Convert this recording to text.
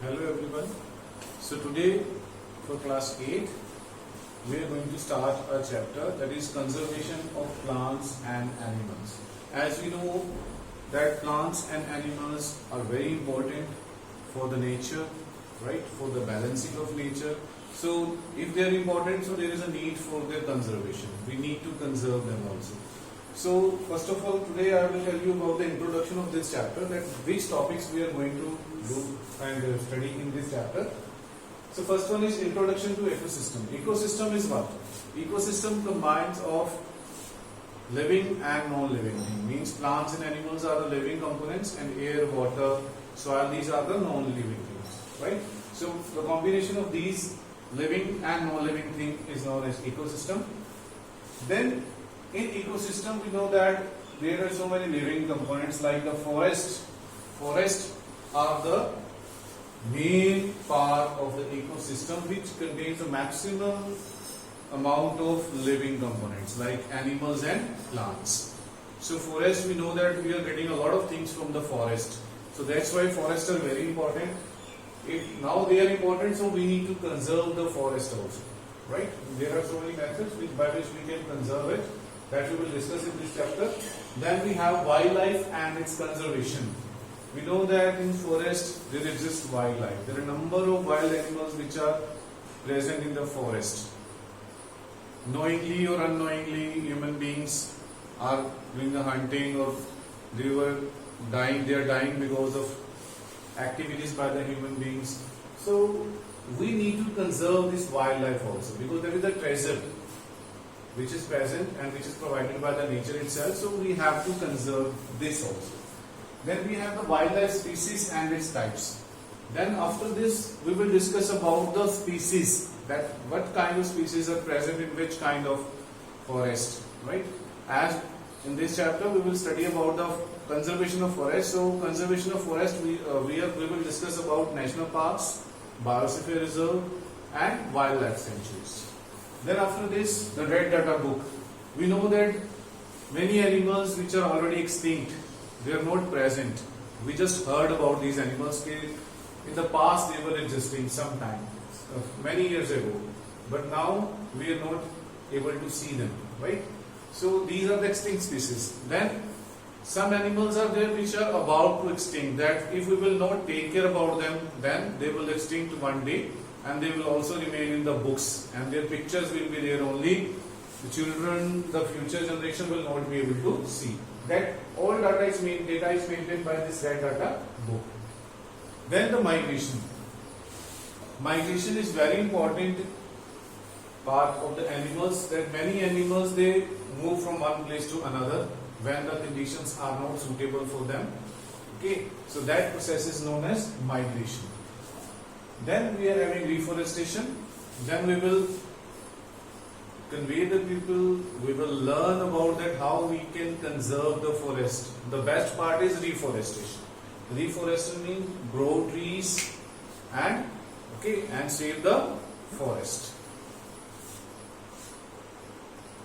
Hello everyone. So today for class 8 we are going to start a chapter that is conservation of plants and animals. As we know that plants and animals are very important for the nature, right? For the balancing of nature. So if they are important, so there is a need for their conservation. We need to conserve them also. So first of all, today I will tell you about the introduction of this chapter, that which topics we are going to do and study in this chapter. So first one is introduction to ecosystem. Ecosystem is what? Ecosystem combines of living and non-living thing. Means plants and animals are the living components, and air, water, soil, these are the non-living things, right? So the combination of these living and non-living thing is known as ecosystem. Then in ecosystem, we know that there are so many living components like the forest. Forests are the main part of the ecosystem which contains a maximum amount of living components like animals and plants. So forest, we know that we are getting a lot of things from the forest. So that's why forests are very important. Now they are important, so we need to conserve the forest also, right? There are so many methods by which we can conserve it, that we will discuss in this chapter. Then we have wildlife and its conservation. We know that in forest there exists wildlife. There are a number of wild animals which are present in the forest. Knowingly or unknowingly, human beings are doing the hunting, or they are dying because of activities by the human beings. So we need to conserve this wildlife also, because there is a treasure which is present and which is provided by the nature itself. So we have to conserve this also. Then we have the wildlife species and its types. Then after this we will discuss about the species, that what kind of species are present in which kind of forest, right? As in this chapter we will study about the conservation of forest. So conservation of forest, we will discuss about national parks, biosphere reserve and wildlife sanctuaries. Then after this, the red data book. We know that many animals which are already extinct, they are not present. We just heard about these animals. In the past they were existing sometime, many years ago. But now we are not able to see them, right? So these are the extinct species. Then some animals are there which are about to extinct, that if we will not take care about them, then they will extinct one day. And they will also remain in the books, and their pictures will be there only. The children, the future generation will not be able to see. That all data is maintained by this red data book. Then the migration. Migration is very important part of the animals, that many animals, they move from one place to another when the conditions are not suitable for them. Okay, so that process is known as migration. Then we are having reforestation. Then we will convey the people, we will learn about that how we can conserve the forest. The best part is reforestation. Reforestation means grow trees and save the forest.